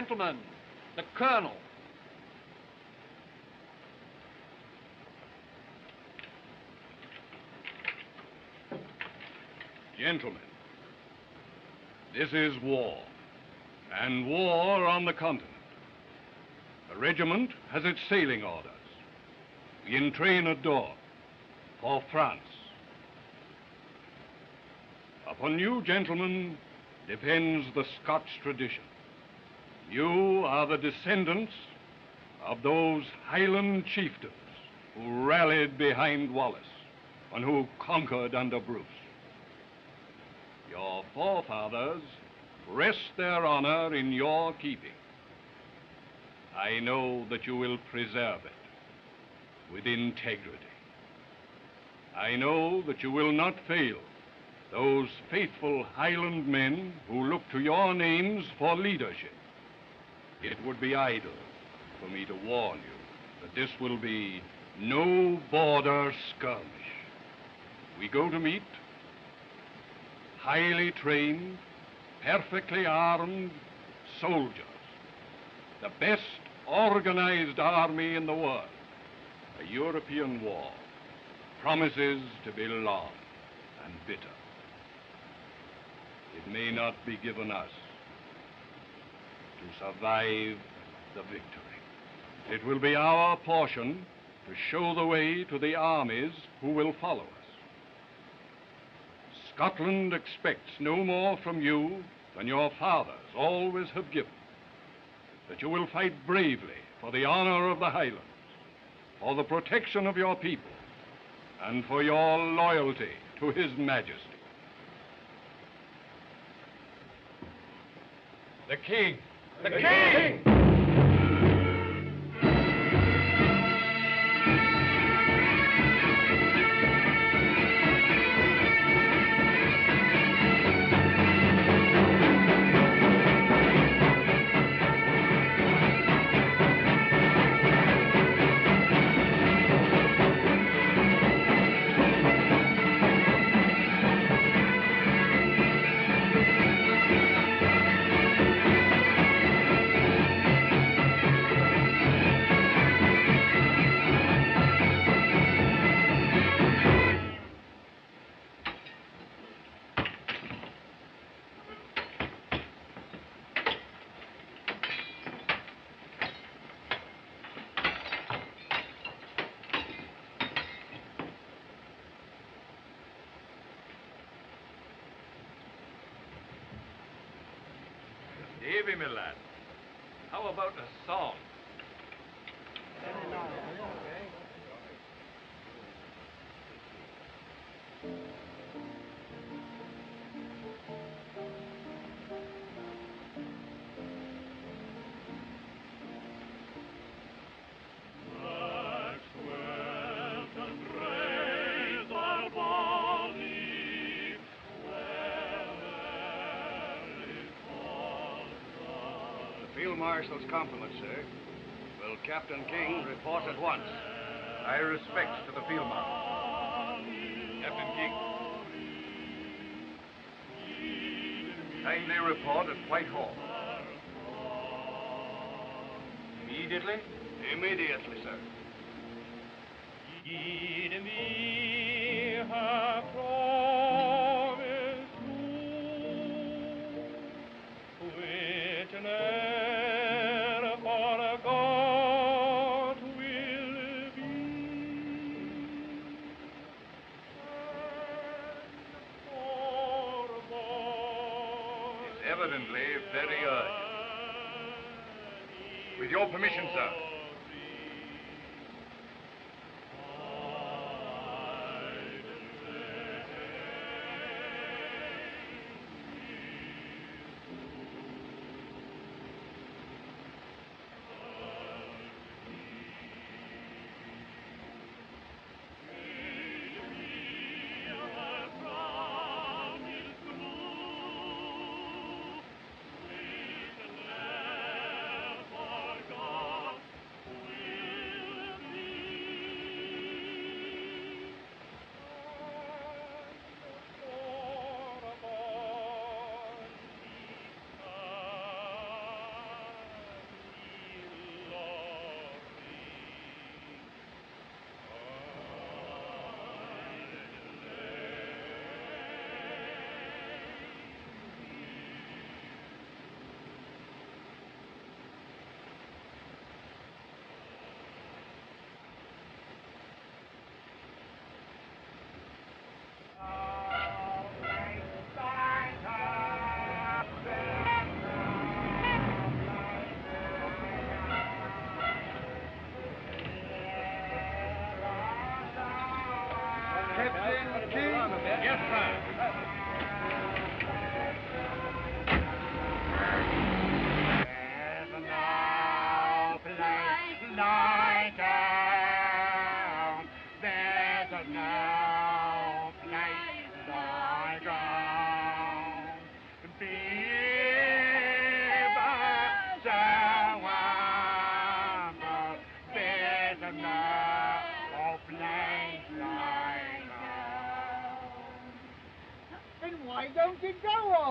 Gentlemen, the Colonel. Gentlemen, this is war, and war on the continent. The regiment has its sailing orders. We entrain at dawn for France. Upon you, gentlemen, depends the Scotch tradition. You are the descendants of those Highland chieftains who rallied behind Wallace and who conquered under Bruce. Your forefathers rest their honor in your keeping. I know that you will preserve it with integrity. I know that you will not fail those faithful Highland men who look to your names for leadership. It would be idle for me to warn you that this will be no border skirmish. We go to meet highly trained, perfectly armed soldiers, the best organized army in the world. A European war promises to be long and bitter. It may not be given us to survive the victory. It will be our portion to show the way to the armies who will follow us. Scotland expects no more from you than your fathers always have given. That you will fight bravely for the honor of the Highlands, for the protection of your people, and for your loyalty to His Majesty. The King! The King! Davy, my lad, how about a song? Field Marshal's compliments, sir. Will Captain King report at once? My respects to the Field Marshal. Captain King. Kindly report at Whitehall. Immediately? Immediately, sir. Give me her promise to which ne'er forgot will be, and forborne. It's evidently very urgent. With your permission, sir.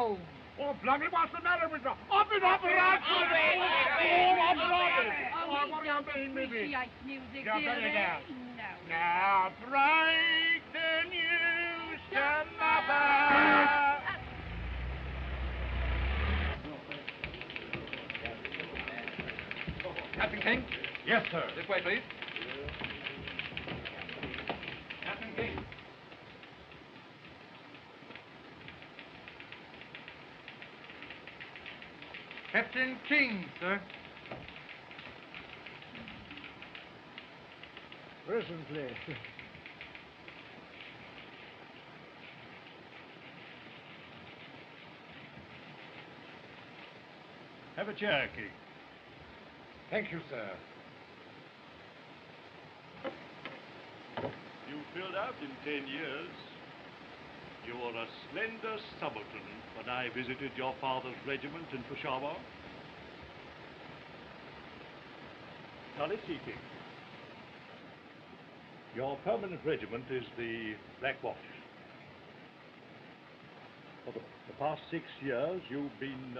Oh, Blummy, what's the matter with you? Up it, up it, up it! Oh, what do you mean, maybe? Appreciate music, Yeah, do better they? now. No. Now break the news to mother. Captain King? Yes, sir. This way, please. Captain King. Captain King, sir. Presently. Have a chair, King. Thank you, sir. You filled out in 10 years. You were a slender subaltern when I visited your father's regiment in Peshawar. Now let's see, King. Your permanent regiment is the Black Watch. For the past 6 years, you've been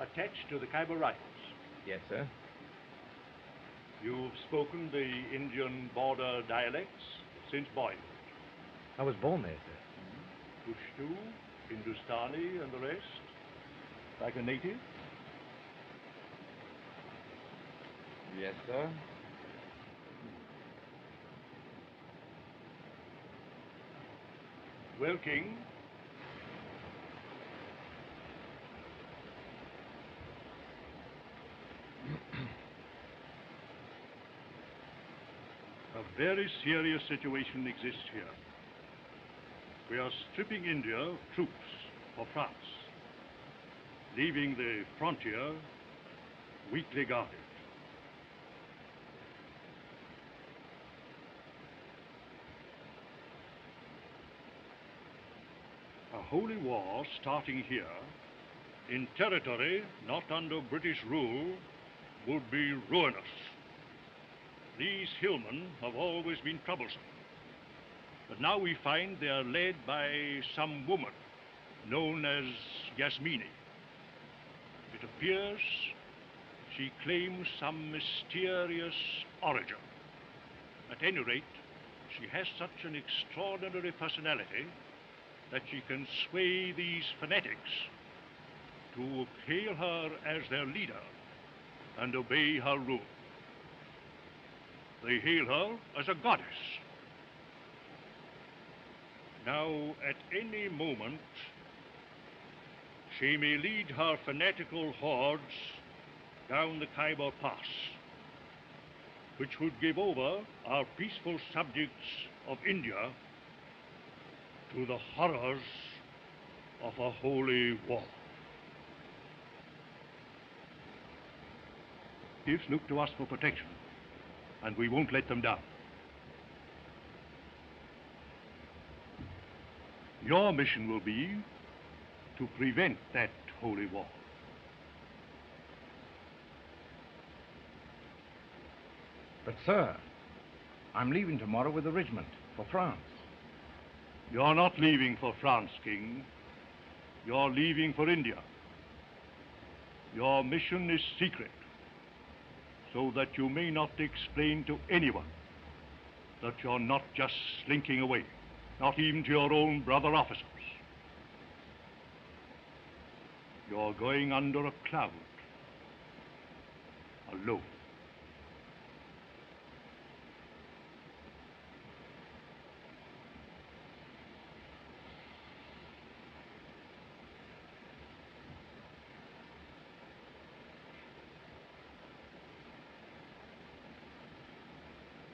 attached to the Khyber Rifles. Yes, sir. You've spoken the Indian border dialects since boyhood. I was born there, sir. Pushtu, Hindustani, and the rest? Like a native? Yes, sir. Well, King, a very serious situation exists here. We are stripping India of troops for France, leaving the frontier weakly guarded. A holy war starting here, in territory not under British rule, would be ruinous. These hillmen have always been troublesome. But now we find they are led by some woman known as Yasmini. It appears she claims some mysterious origin. At any rate, she has such an extraordinary personality that she can sway these fanatics to hail her as their leader and obey her rule. They hail her as a goddess. Now, at any moment, she may lead her fanatical hordes down the Khyber Pass, which would give over our peaceful subjects of India to the horrors of a holy war. Chiefs look to us for protection, and we won't let them down. Your mission will be to prevent that holy war. But, sir, I'm leaving tomorrow with the regiment for France. You're not leaving for France, King. You're leaving for India. Your mission is secret, so that you may not explain to anyone that you're not just slinking away, not even to your own brother officers. You're going under a cloud, alone.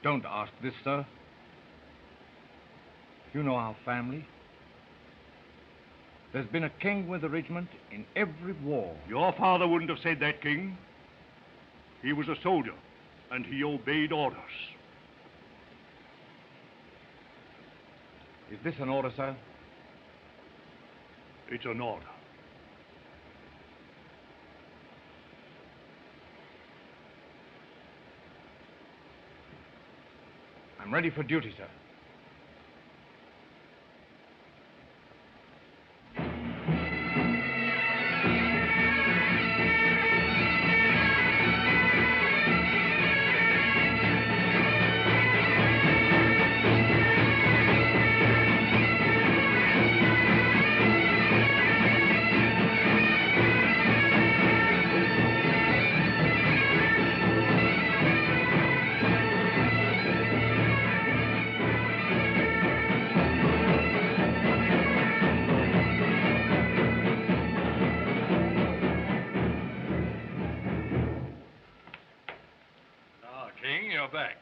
Don't ask this, sir. You know our family. There's been a king with the regiment in every war. Your father wouldn't have said that, King. He was a soldier, and he obeyed orders. Is this an order, sir? It's an order. I'm ready for duty, sir. your back.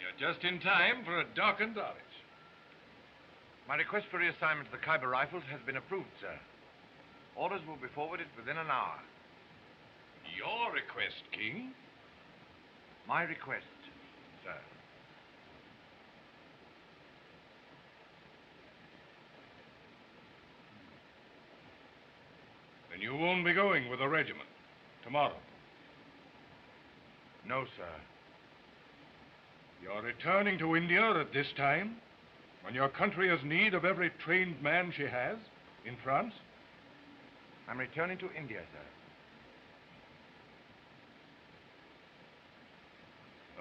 You're just in time for a darkened orange. My request for reassignment to the Khyber Rifles has been approved, sir. Orders will be forwarded within an hour. Your request, King? My request, sir. Then you won't be going with the regiment tomorrow. No, sir. You're returning to India at this time, when your country has need of every trained man she has in France? I'm returning to India, sir.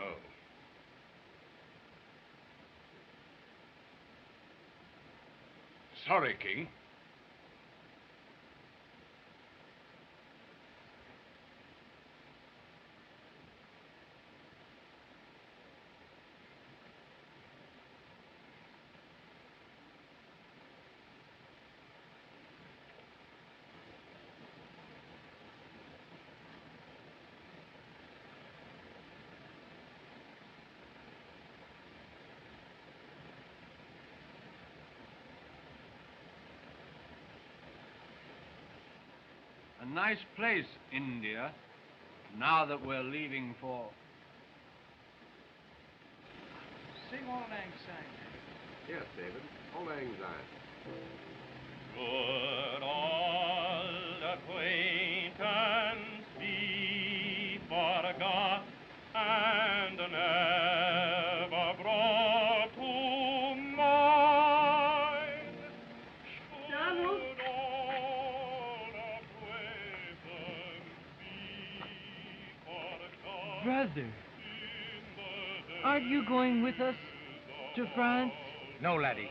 Oh. Sorry, King. A nice place, India, now that we're leaving for... Sing Auld Lang Syne. Yes, David. Auld Lang Syne. Good old acquaintance be forgot and never brought to mind. Donald? Should old acquaintance be forgot. Brother, aren't you going with us to France? No, laddie.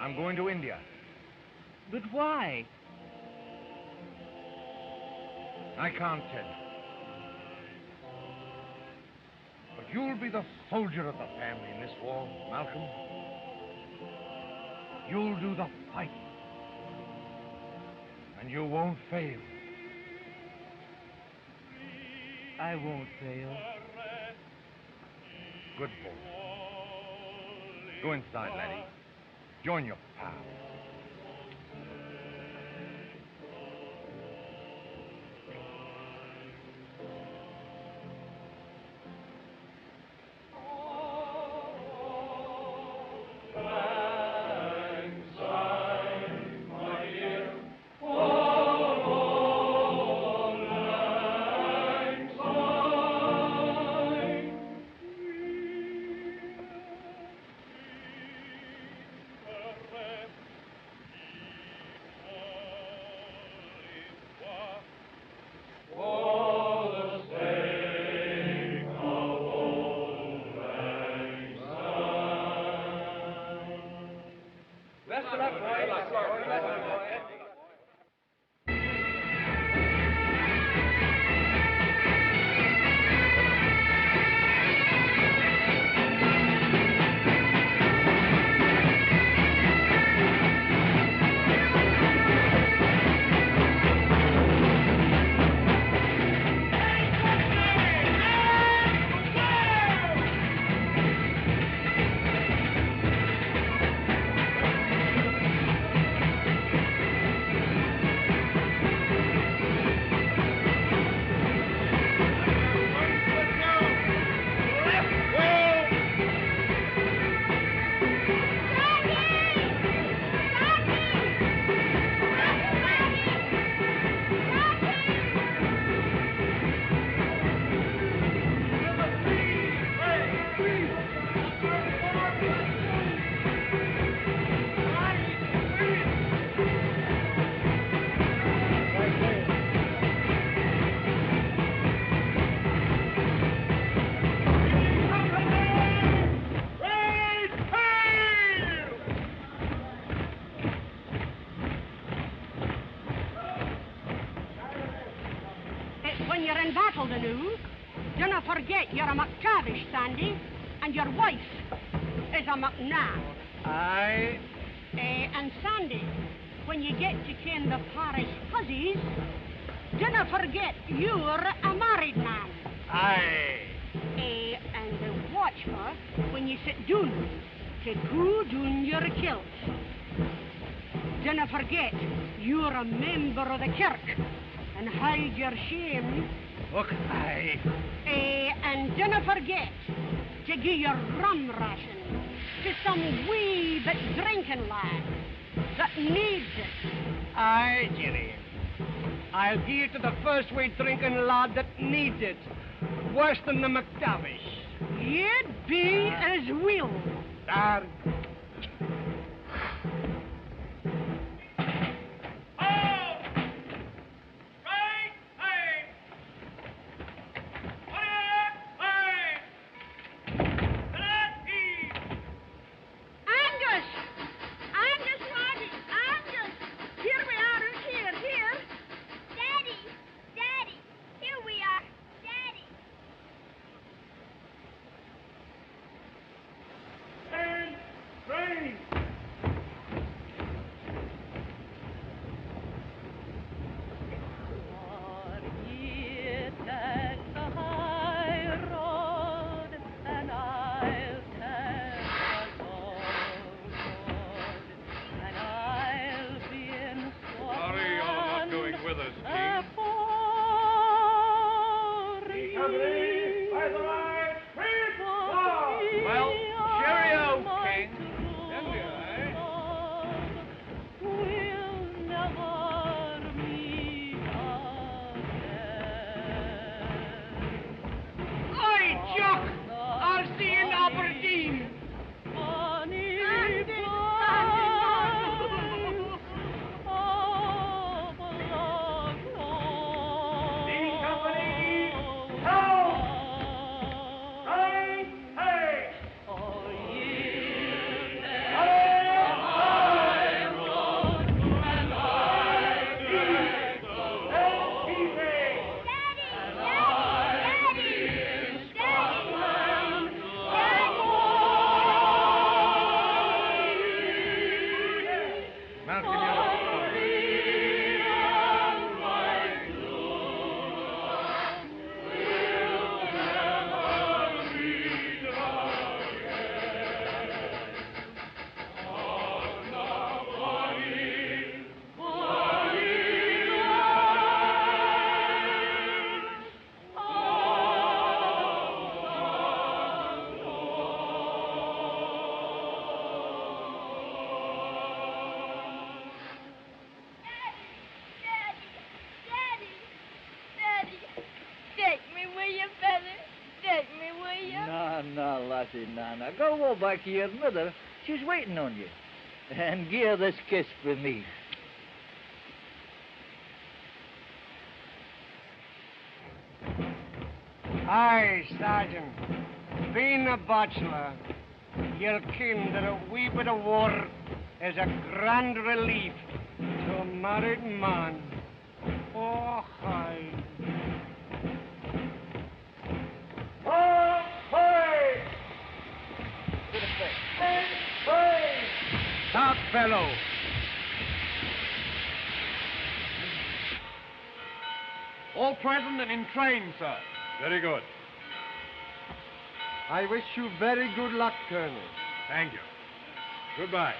I'm going to India. But why? I can't tell you. But you'll be the soldier of the family in this war, Malcolm. You'll do the fighting. And you won't fail. I won't fail. Good boy. Go inside, laddie. Join your pal. When you're in battle, do not forget you're a McTavish, Sandy, and your wife is a McNabb. Aye. And Sandy, when you get to ken the parish hussies, do not forget you're a married man. Aye. And watch for when you sit down to cool down your kilts. Dinna forget you're a member of the kirk and hide your shame. Look, aye. And dinna forget to give your rum ration to some wee bit drinking lad that needs it. Aye, Jerry. I'll give it to the first wee drinking lad that needs it. Worse than the McTavish. You'd be as will. Dar. Now, go back to your mother. She's waiting on you. And give her this kiss from me. Aye, Sergeant. Being a bachelor, you'll ken that a wee bit of war is a grand relief to a married man. Oh, aye. Stop, fellow. All present and in train, sir. Very good. I wish you very good luck, Colonel. Thank you. Goodbye.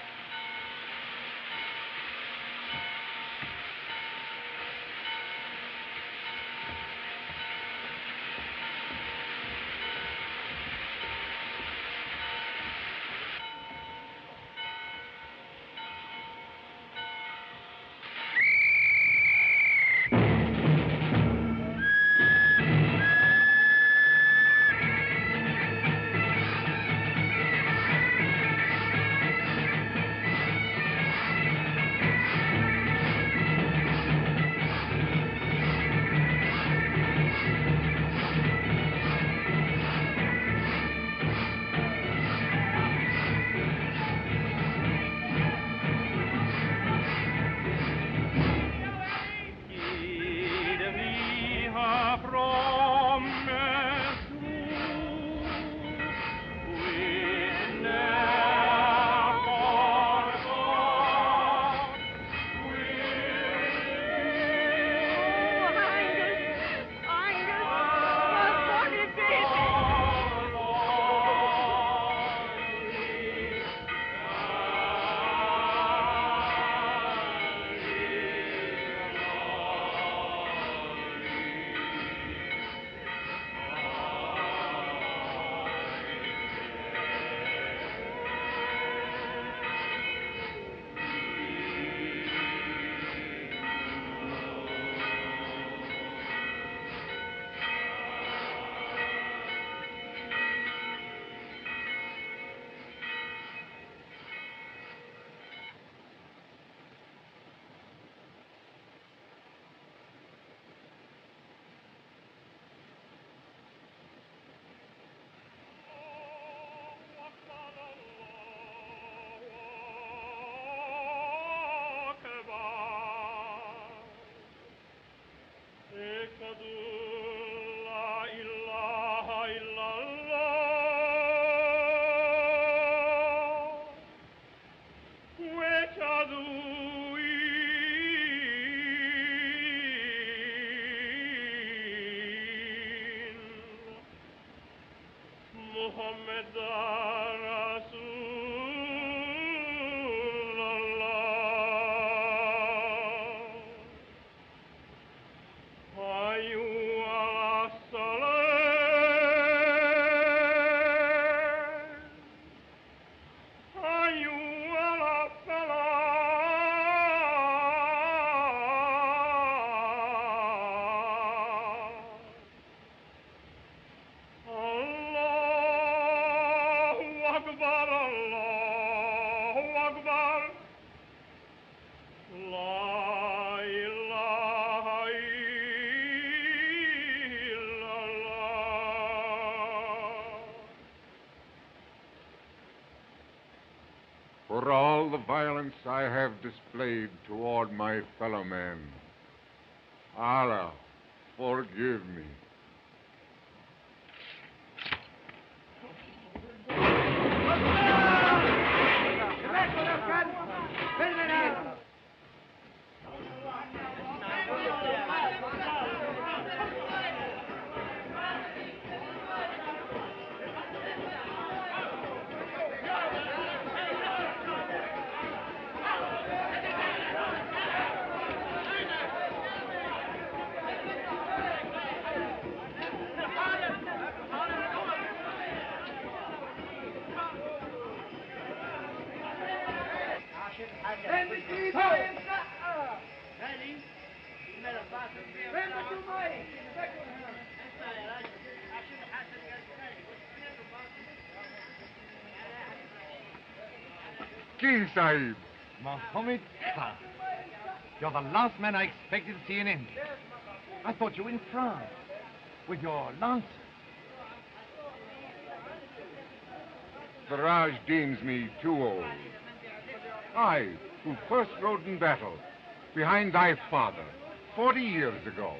For all the violence I have displayed toward my fellow men, Allah, forgive me. King Sahib. Mohammed Khan. You're the last man I expected to see in India. I thought you were in France with your lancers. The Raj deems me too old. I, who first rode in battle behind thy father 40 years ago.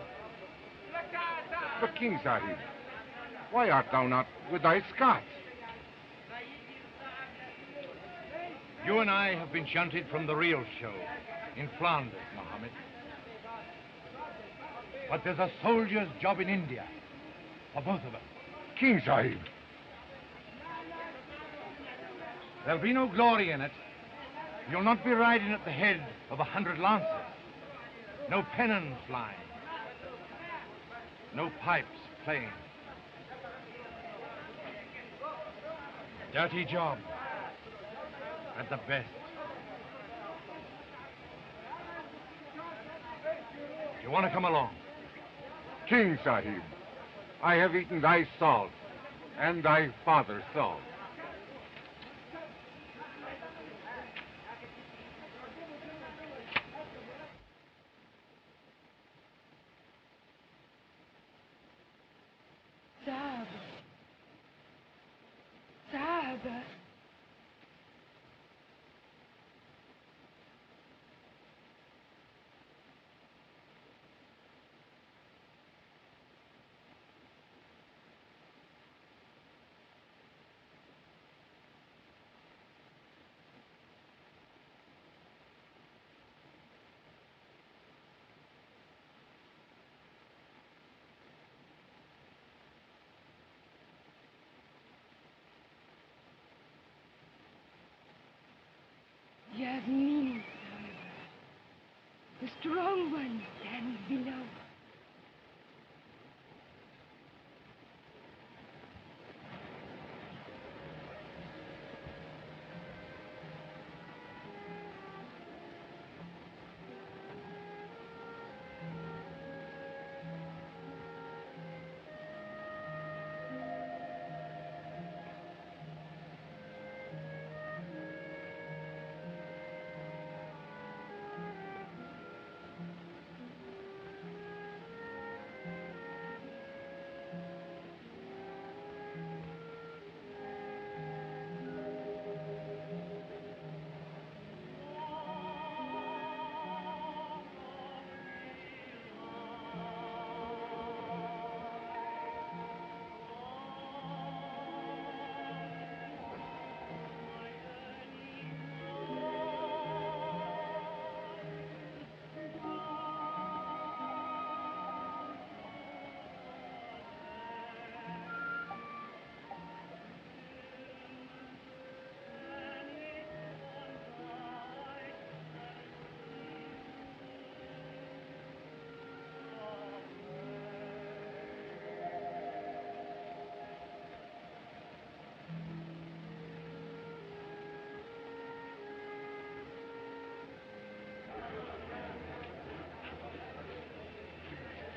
But King Sahib, why art thou not with thy Scots? You and I have been shunted from the real show in Flanders, Mohammed. But there's a soldier's job in India for both of us. King Sahib. There'll be no glory in it. You'll not be riding at the head of 100 lancers. No pennons flying. No pipes playing. Dirty job. At the best. Do you want to come along? King Sahib, I have eaten thy salt and thy father's salt. Sahaba. Yasmin, the strong one stands below.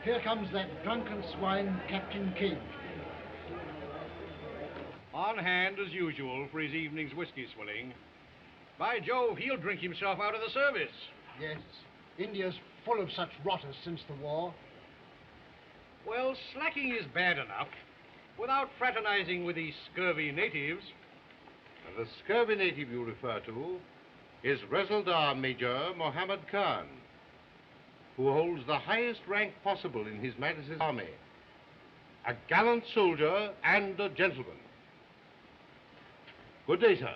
Here comes that drunken swine, Captain King. On hand, as usual, for his evening's whiskey swilling. By Jove, he'll drink himself out of the service. Yes, India's full of such rotters since the war. Well, slacking is bad enough, without fraternizing with these scurvy natives. The scurvy native you refer to is Resaldar Major Mohammed Khan, who holds the highest rank possible in His Majesty's army. A gallant soldier and a gentleman. Good day, sir.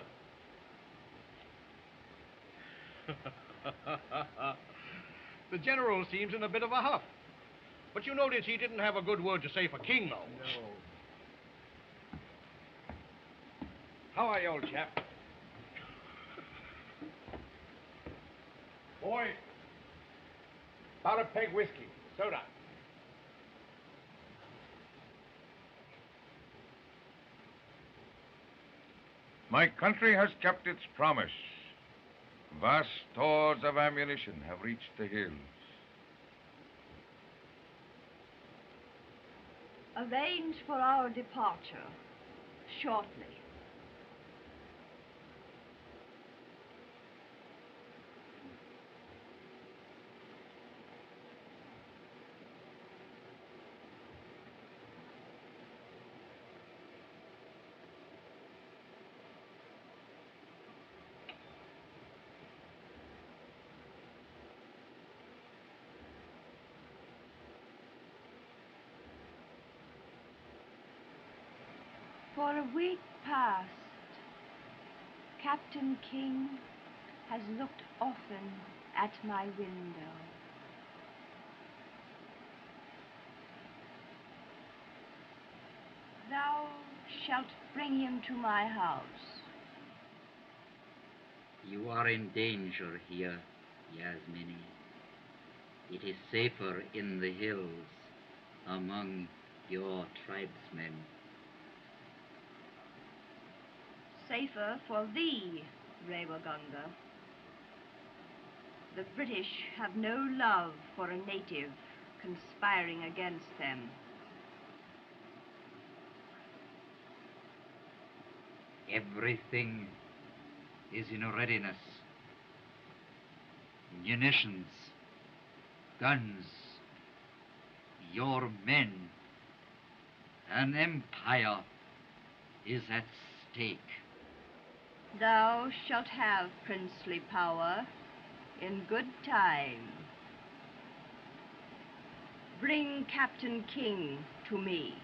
The general seems in a bit of a huff. But you notice he didn't have a good word to say for King, though. No. How are you, old chap? Boy, about a peg whiskey. Soda. My country has kept its promise. Vast stores of ammunition have reached the hills. Arrange for our departure shortly. For a week past, Captain King has looked often at my window. Thou shalt bring him to my house. You are in danger here, Yasmini. It is safer in the hills among your tribesmen. Safer for thee, Rewaganga. The British have no love for a native conspiring against them. Everything is in readiness. Munitions, guns, your men. An empire is at stake. Thou shalt have princely power in good time. Bring Captain King to me.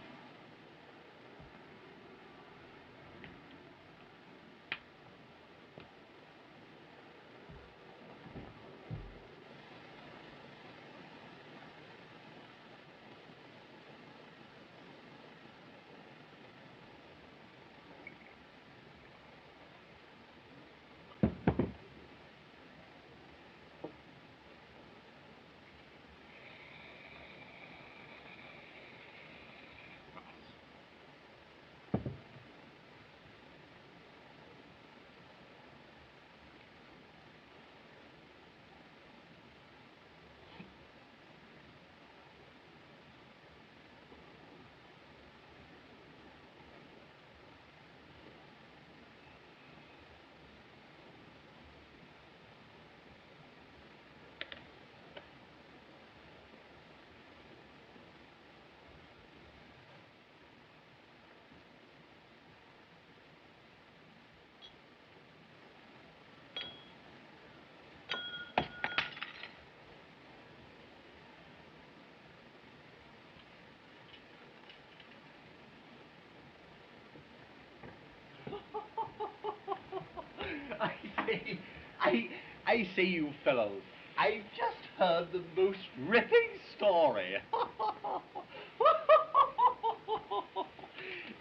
I say, you fellows, I've just heard the most ripping story.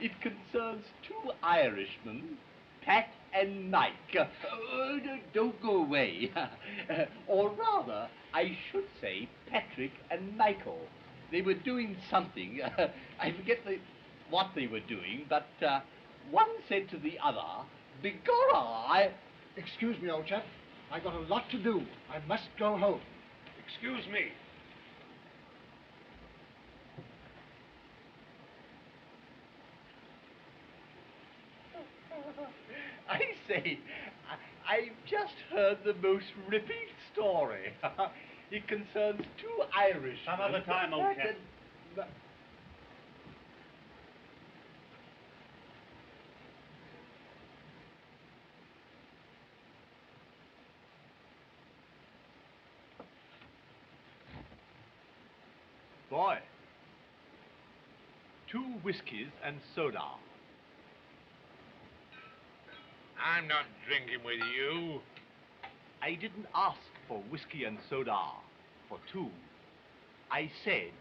It concerns two Irishmen, Pat and Mike. Don't go away. Or rather, I should say Patrick and Michael. They were doing something. I forget what they were doing, but one said to the other, "Begorra, Excuse me, old chap. I've got a lot to do. I must go home. Excuse me. say, I've just heard the most ripping story. It concerns two Irish. Some other time, old chap. Boy, 2 whiskies and soda. I'm not drinking with you. I didn't ask for whiskey and soda for 2. I said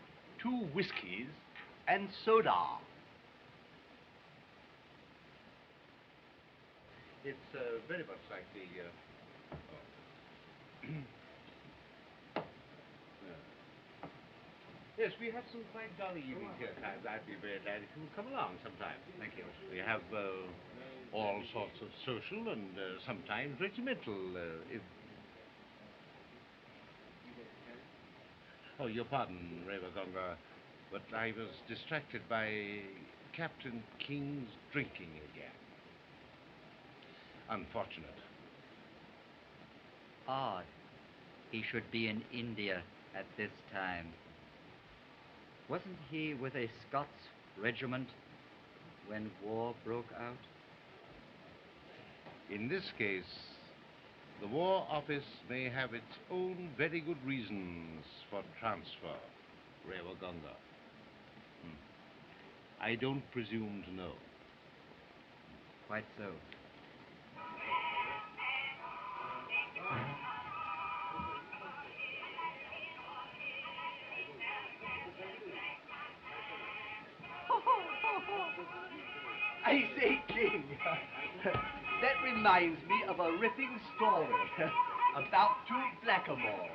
2 whiskies and soda. It's very much like the... Yes, we have some quite jolly evenings here at times. I'd be very glad if you would come along sometime. Thank you. We have all sorts of social and sometimes regimental. Oh, your pardon, Revagonga, but I was distracted by Captain King's drinking again. Unfortunate. Odd. He should be in India at this time. Wasn't he with a Scots regiment when war broke out? In this case, the War Office may have its own very good reasons for transfer, Revagonga. I don't presume to know. Quite so. I say, King, that reminds me of a ripping story about 2 blackamoors,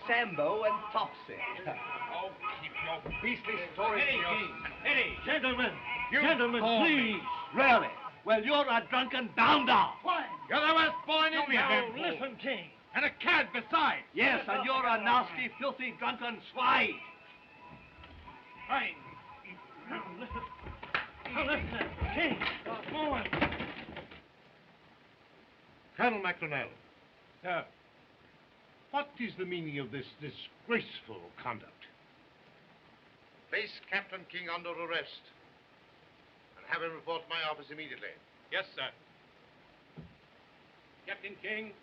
Sambo and Topsy. Oh, keep your beastly stories to yourself. Eddie, Gentlemen, You gentlemen, call me. please. Really? Well, you're a drunken bounder. You're the worst boy in India. Now, listen, King. And a cad besides. Yes, and you're a nasty, filthy, drunken swine. Fine. Now, listen. Now, listen, King. Forward. Colonel MacDonnell. What is the meaning of this disgraceful conduct? Place Captain King under arrest and have him report to my office immediately. Yes, sir. Captain King,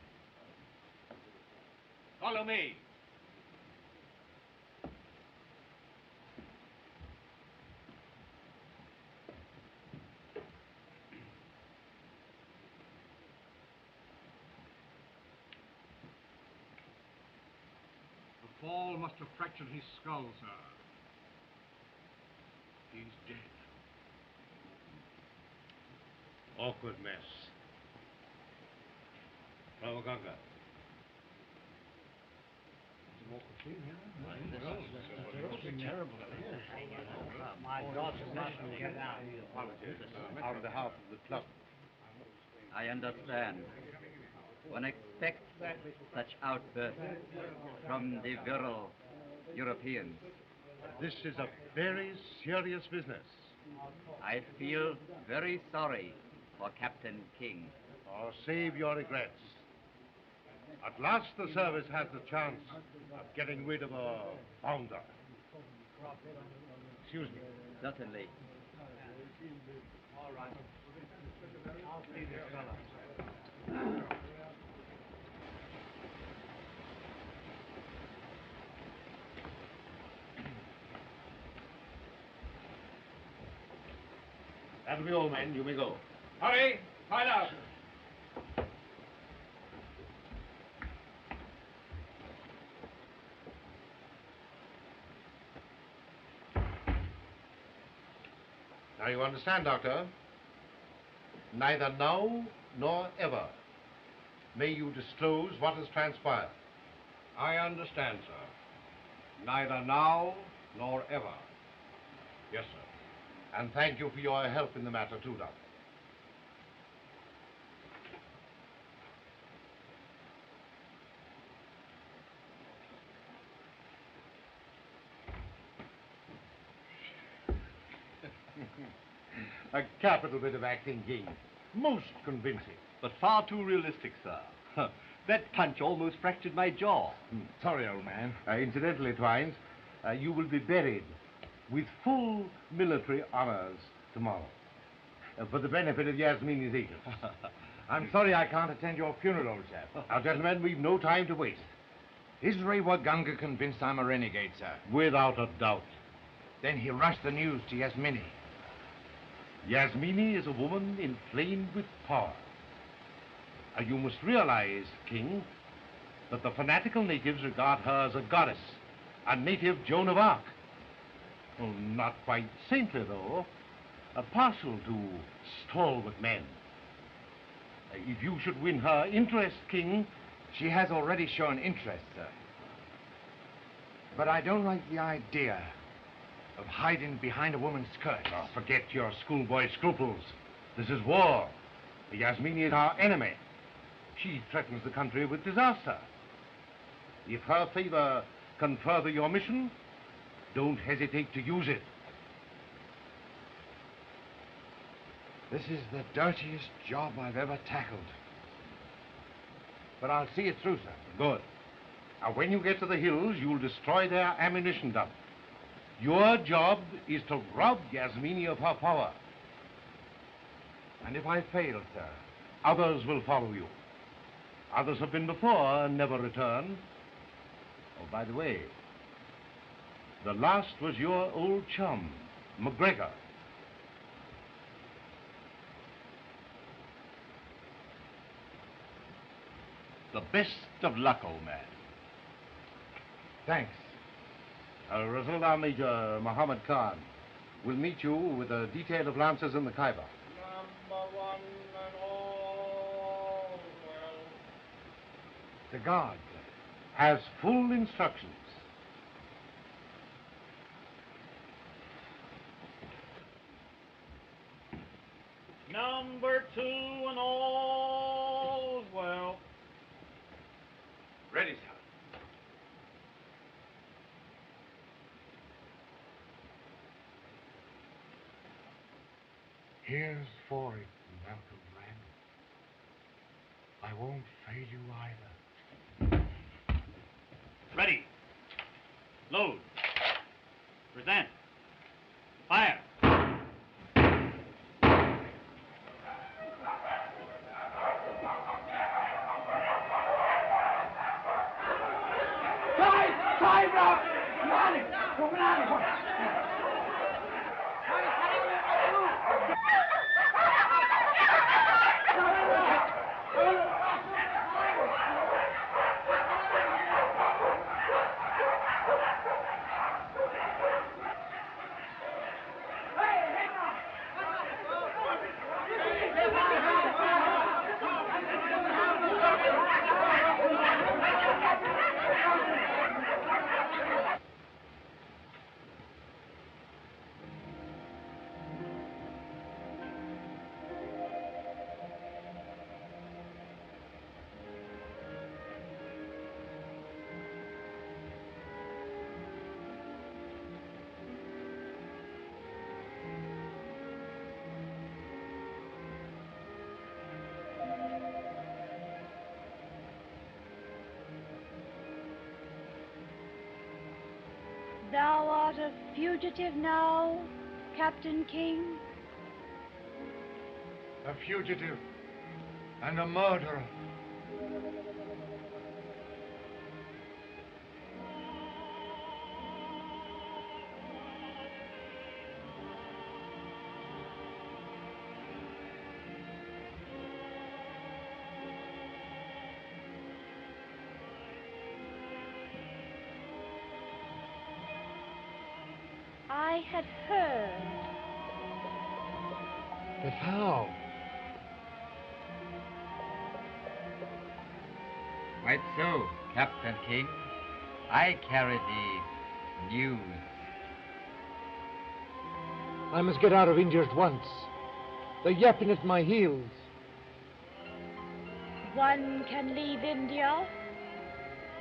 follow me. The fall must have fractured his skull, sir. He's dead. Awkward mess. Ravaganga. It's an awkward thing, yeah? Terrible. My God, get out. On behalf of the club. I understand. One expects such outbursts from the virile Europeans. This is a very serious business. I feel very sorry for Captain King. Oh, save your regrets. At last the service has the chance of getting rid of a bounder. Excuse me. Certainly. All right. I'll see this fellow. That'll be all, men. You may go. Hurry, find out. Now you understand, Doctor? Neither now nor ever may you disclose what has transpired. I understand, sir. Neither now nor ever. Yes, sir. And thank you for your help in the matter, too, Doctor. A capital bit of acting, King. Most convincing. but far too realistic, sir. That punch almost fractured my jaw. Sorry, old man. Incidentally, Twines, you will be buried with full military honors tomorrow. For the benefit of Yasmini's agents. I'm sorry I can't attend your funeral, old chap. Now, gentlemen, we've no time to waste. Is Rewaganga convinced I'm a renegade, sir? Without a doubt. Then he rushed the news to Yasmini. Yasmini is a woman inflamed with power. You must realize, King, that the fanatical natives regard her as a goddess, a native Joan of Arc. Well, not quite saintly, though. Partial to stalwart men. If you should win her interest, King... She has already shown interest, sir. But I don't like the idea of hiding behind a woman's skirt. Oh, forget your schoolboy scruples. This is war. Yasmini is our enemy. She threatens the country with disaster. If her favor can further your mission, don't hesitate to use it. This is the dirtiest job I've ever tackled. But I'll see it through, sir. Good. Now, when you get to the hills, you'll destroy their ammunition dump. Your job is to rob Yasmini of her power. And if I fail, sir? Others will follow you. Others have been before and never returned. Oh, by the way, the last was your old chum, McGregor. The best of luck, old man. Thanks. Rasulullah Major Muhammad Khan will meet you with a detail of lancers in the Khyber. Number 1 and all well. The guard has full instructions. Number 2 and all well. Ready, sir. Here's for it, Malcolm Brand. I won't fail you either. Ready. Load. Present. Fire. Time, Rob! Come on! Come on! Thou art a fugitive now, Captain King? A fugitive and a murderer. I had heard. But how? Quite so, Captain King. I carry the news. I must get out of India at once. They're yapping at my heels. One can leave India,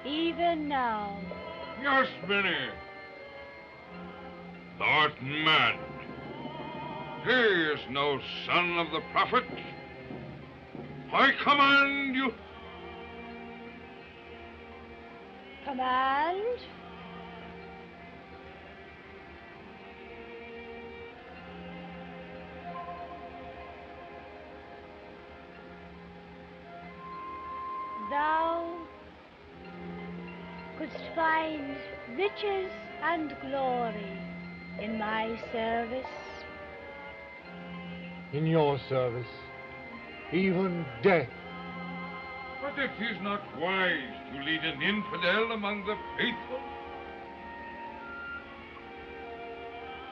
even now. Yes, Minnie. Thou art mad. He is no son of the prophet. I command you. Command? Thou couldst find riches and glory in my service. In your service, even death. But it is not wise to lead an infidel among the faithful.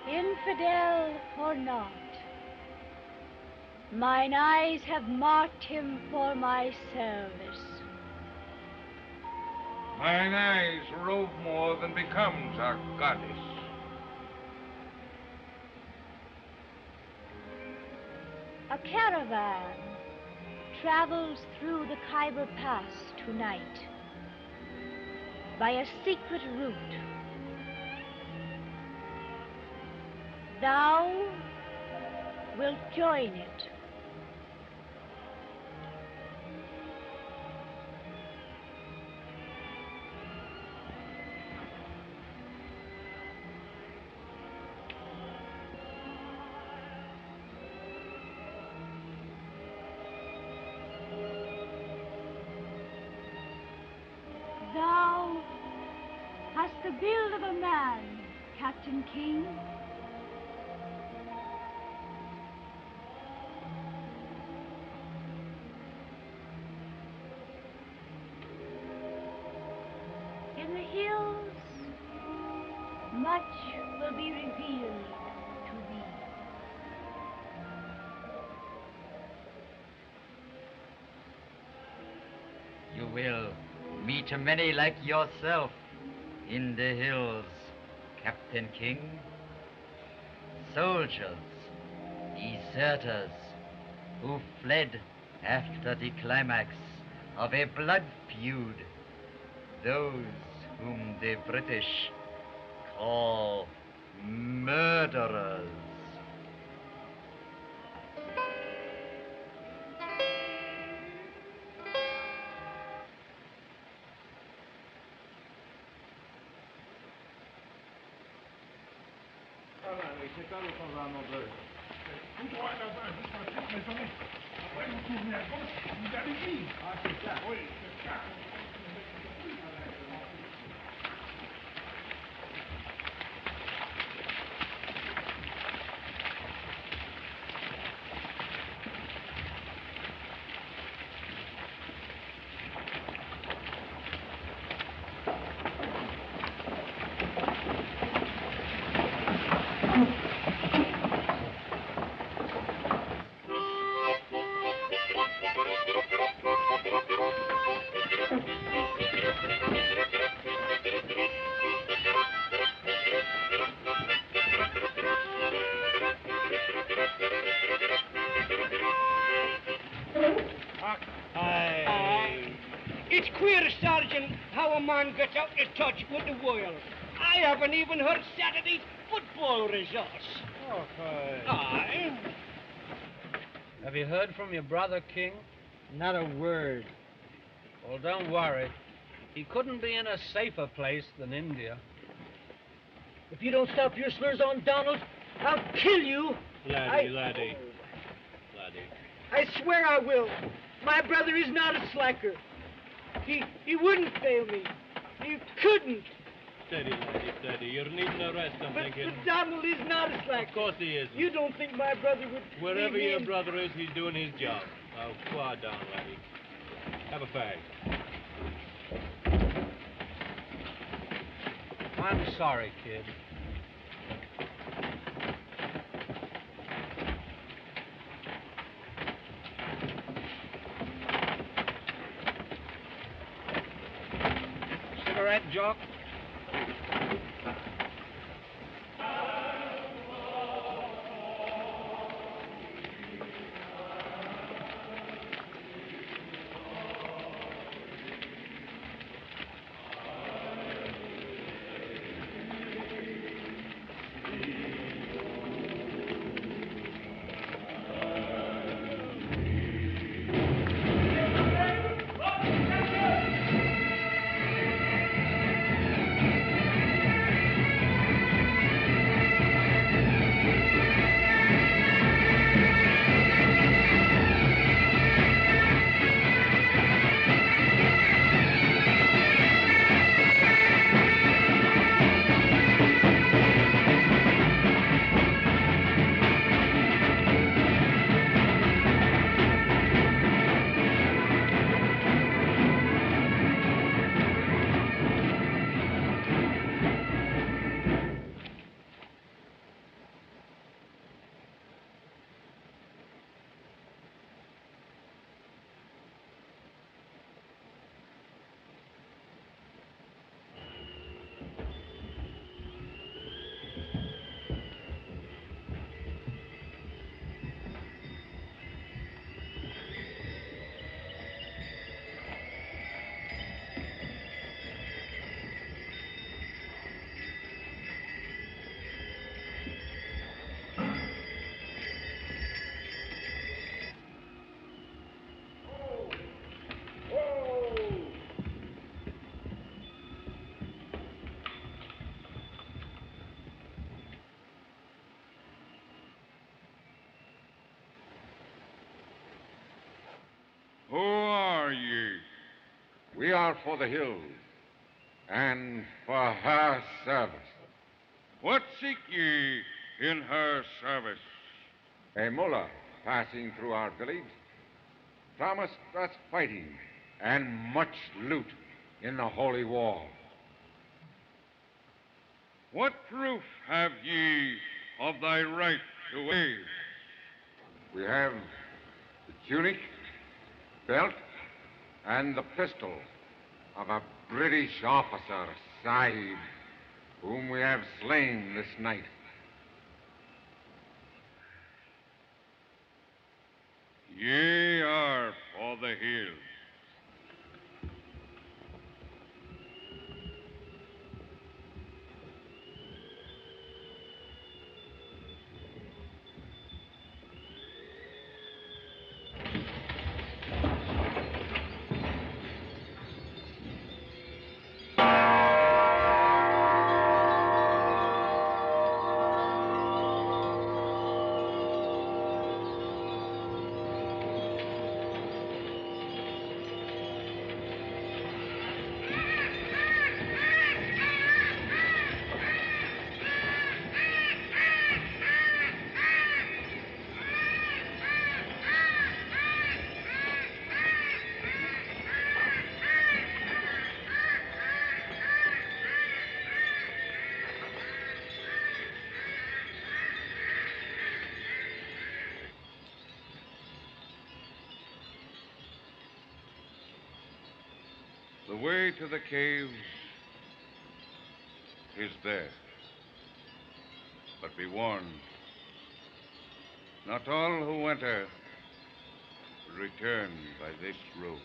Infidel or not, mine eyes have marked him for my service. Mine eyes rove more than becomes our goddess. A caravan travels through the Khyber Pass tonight by a secret route. Thou wilt join it. Thou hast the build of a man, Captain King. In the hills, much will be revealed to thee. You will meet many like yourself in the hills, Captain King. Soldiers, deserters, who fled after the climax of a blood feud. Those whom the British call murderers. It's queer, Sergeant, how a man gets out of touch with the world. I haven't even heard Saturday's football results. Aye. Have you heard from your brother, King? Not a word. Well, don't worry. He couldn't be in a safer place than India. If you don't stop your slurs on Donald, I'll kill you. Laddie. I swear I will. My brother is not a slacker. He wouldn't fail me. He couldn't. Steady. You're needing a rest, I'm thinking. But Donald is not a slacker. Of course he isn't. You don't think my brother would... Wherever your brother is, he's doing his job. Now, quiet down, laddie. Have a fag. I'm sorry, kid. Cigarette, Jock? We are for the hills, and for her service. What seek ye in her service? A mullah passing through our village promised us fighting and much loot in the holy war. What proof have ye of thy right to wage? We have the tunic, belt, and the pistol of a British officer, Sahib, whom we have slain this night. Ye are for the hills. The way to the caves is there. But be warned, not all who enter return by this road.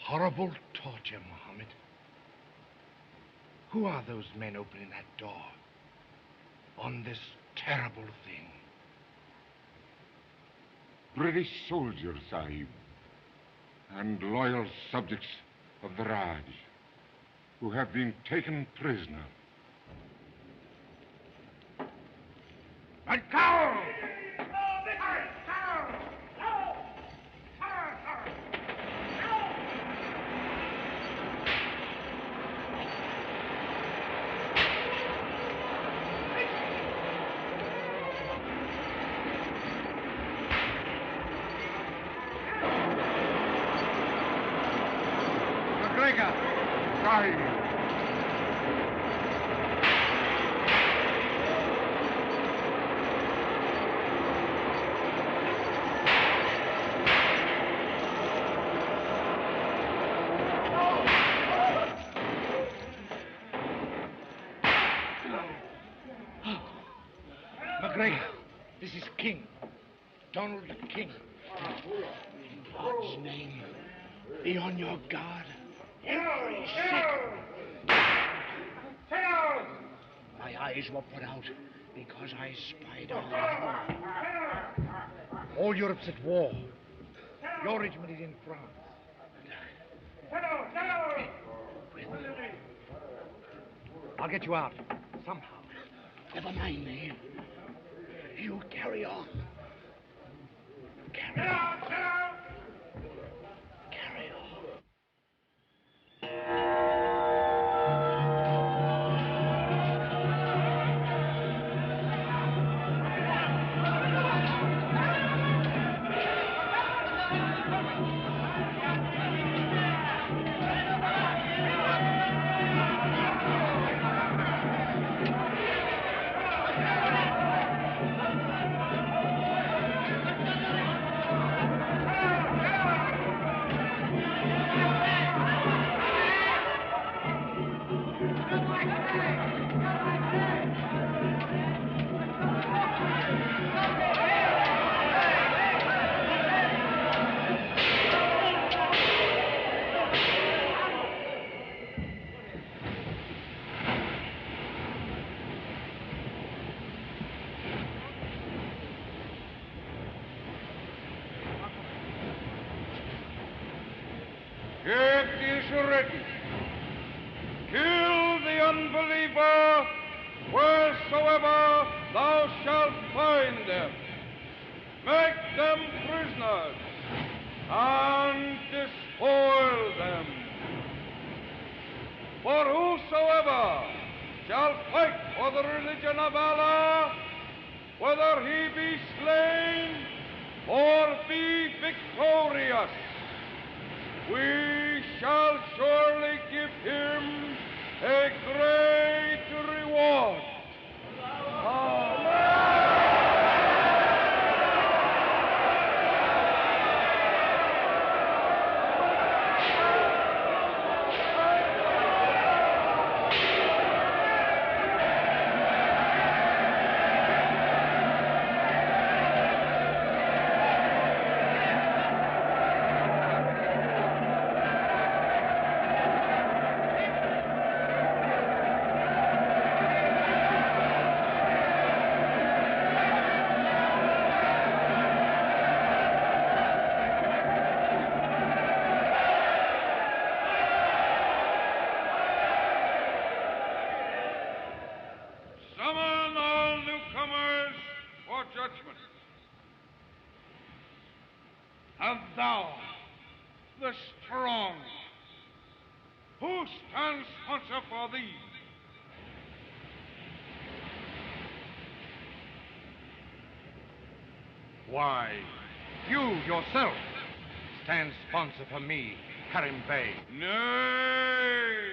Horrible torture, Mohammed. Who are those men opening that door on this terrible thing? British soldiers, Sahib, and loyal subjects of the Raj, who have been taken prisoner. And go! McGregor, this is King. Donald King. In God's name, be on your guard every second. My eyes were put out because I spied on them. All Europe's at war. Your regiment is in France. I'll get you out, somehow. Never mind me. You carry on. Carry on. Carry on. It is written, kill the unbeliever wheresoever thou shalt find them. Make them prisoners and despoil them. For whosoever shall fight for the religion of Allah, whether he be slain or be victorious, we shall surely give him a great reward. And thou, the strong, who stands sponsor for thee? Why, you yourself stand sponsor for me, Karim Bey. Nay,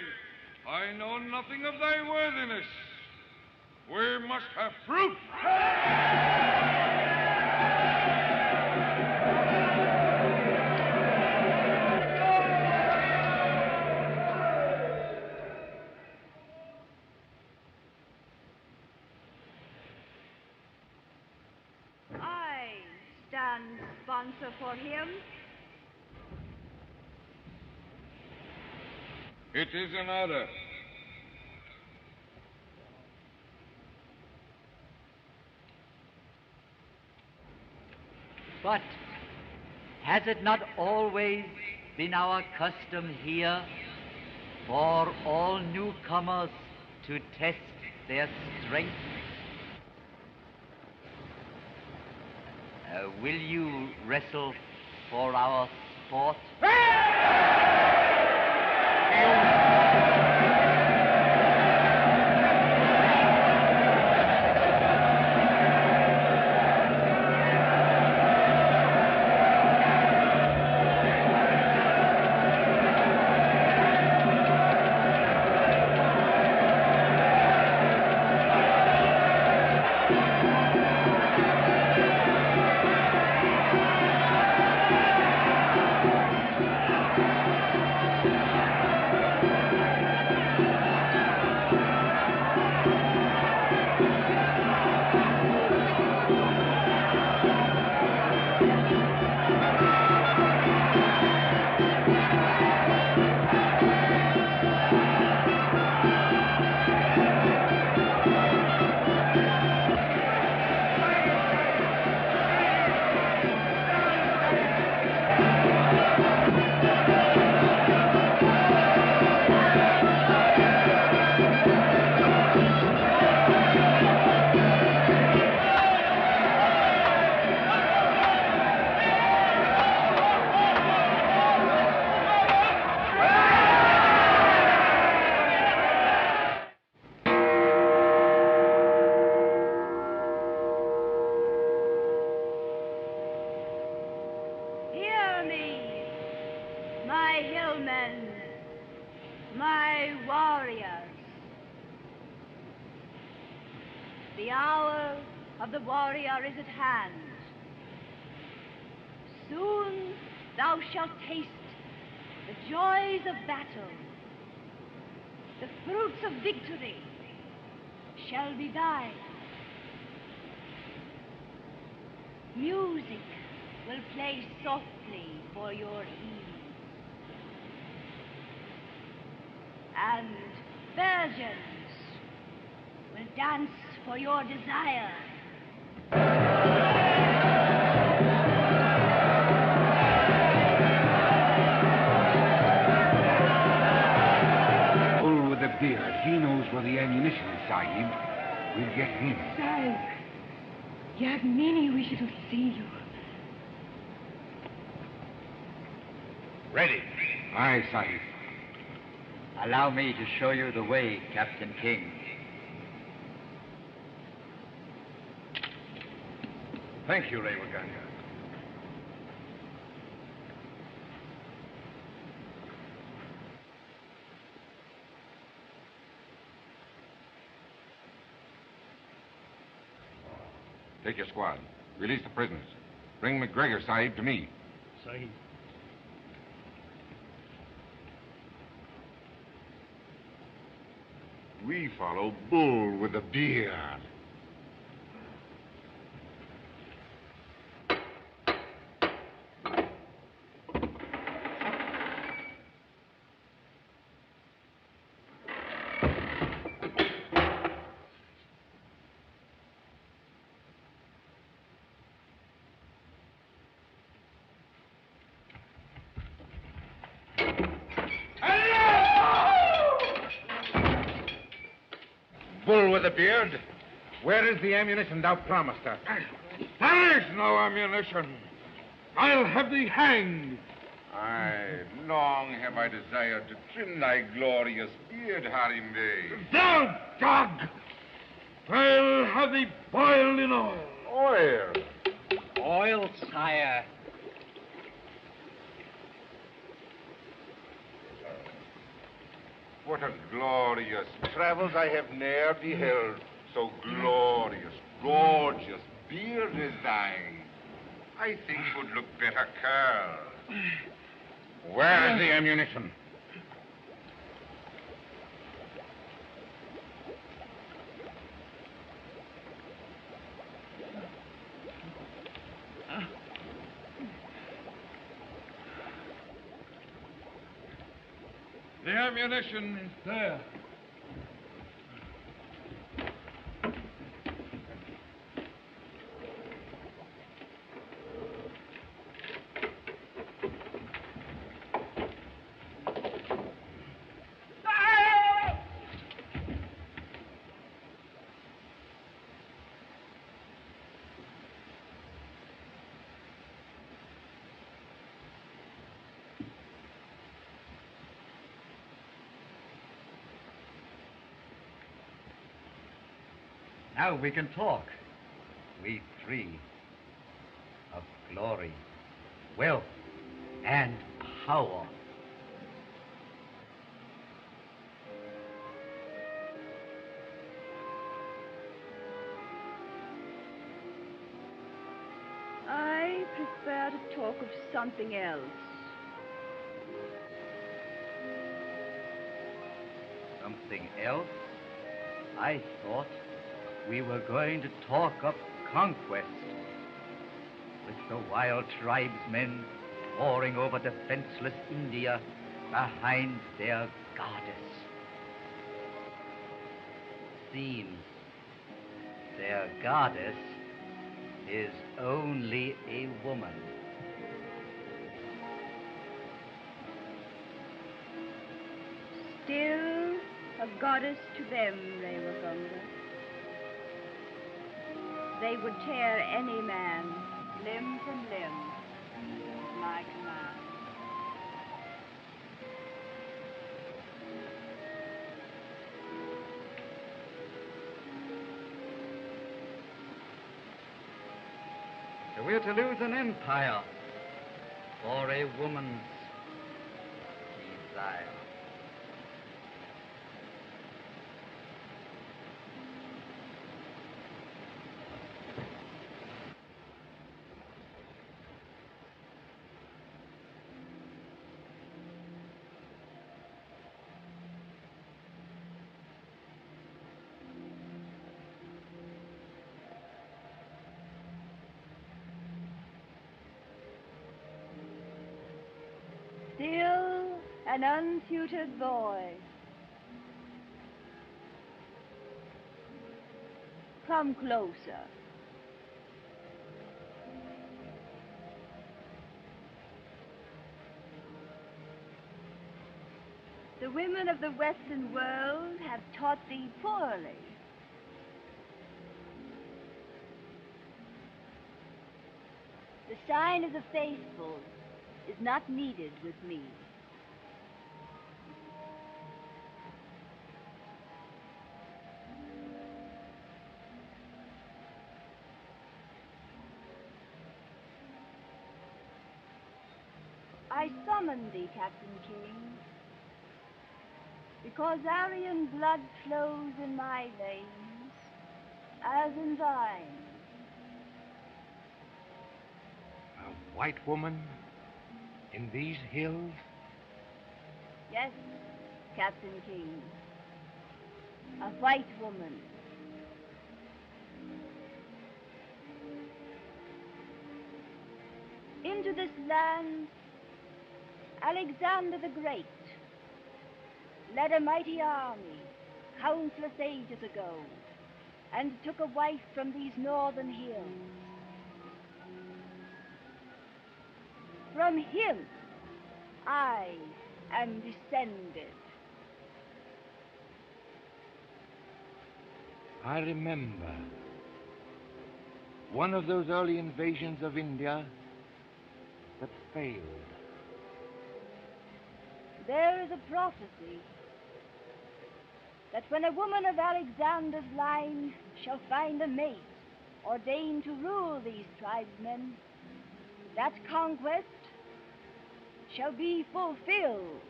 I know nothing of thy worthiness. We must have proof. Sponsor for him? It is an order. But has it not always been our custom here for all newcomers to test their strength? Will you wrestle for our sport? The hour of the warrior is at hand. Soon thou shalt taste the joys of battle. The fruits of victory shall be thine. Music will play softly for your ease. And virgins will dance for your desire. Sahib. We'll get him. Sahib, Yagmini wishes to see you. Ready. Aye, Sahib. Allow me to show you the way, Captain King. Thank you, Revaganga. Take your squad. Release the prisoners. Bring McGregor, Sahib, to me. Sahib. We follow Bull with a beard. Bull with a beard, where is the ammunition thou promised us? There is no ammunition. I'll have thee hanged. Aye, long have I desired to trim thy glorious beard, Harim Bey. Thou dog! I'll have thee boiled in oil. Oil? Oil, sire. What a glorious travels I have ne'er beheld. So glorious, gorgeous beard as thine. I think would look better curled. Where is the ammunition? The ammunition is there. Now we can talk, we three, of glory, wealth, and power. I prefer to talk of something else. Something else? I thought we were going to talk of conquest, with the wild tribesmen pouring over defenseless India behind their goddess. Seems their goddess is only a woman. Still a goddess to them, Revaganga. They would tear any man limb from limb at my command. We're to lose an empire for a woman's desire. Still an unsuited boy. Come closer. The women of the Western world have taught thee poorly sign of the faithful is not needed with me. I summon thee, Captain King, because Aryan blood flows in my veins, as in thine. A white woman in these hills? Yes, Captain King, a white woman. Into this land, Alexander the Great led a mighty army countless ages ago and took a wife from these northern hills. From him I am descended. I remember one of those early invasions of India that failed. There is a prophecy that when a woman of Alexander's line shall find a mate ordained to rule these tribesmen, that conquest shall be fulfilled.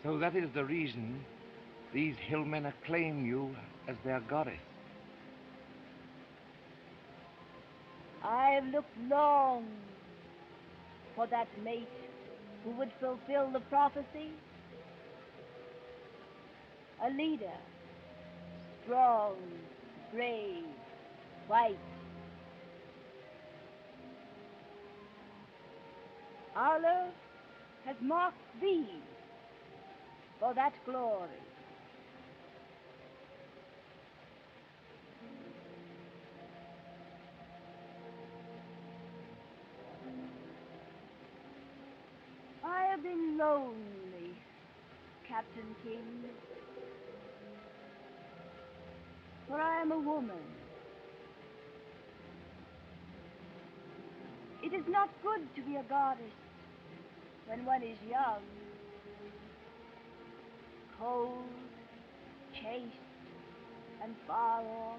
So that is the reason these hillmen acclaim you as their goddess. I have looked long for that mate who would fulfill the prophecy. A leader, strong, brave, white. Allah has marked thee for that glory. I have been lonely, Captain King, for I am a woman. It is not good to be a goddess when one is young, cold, chaste, and far off.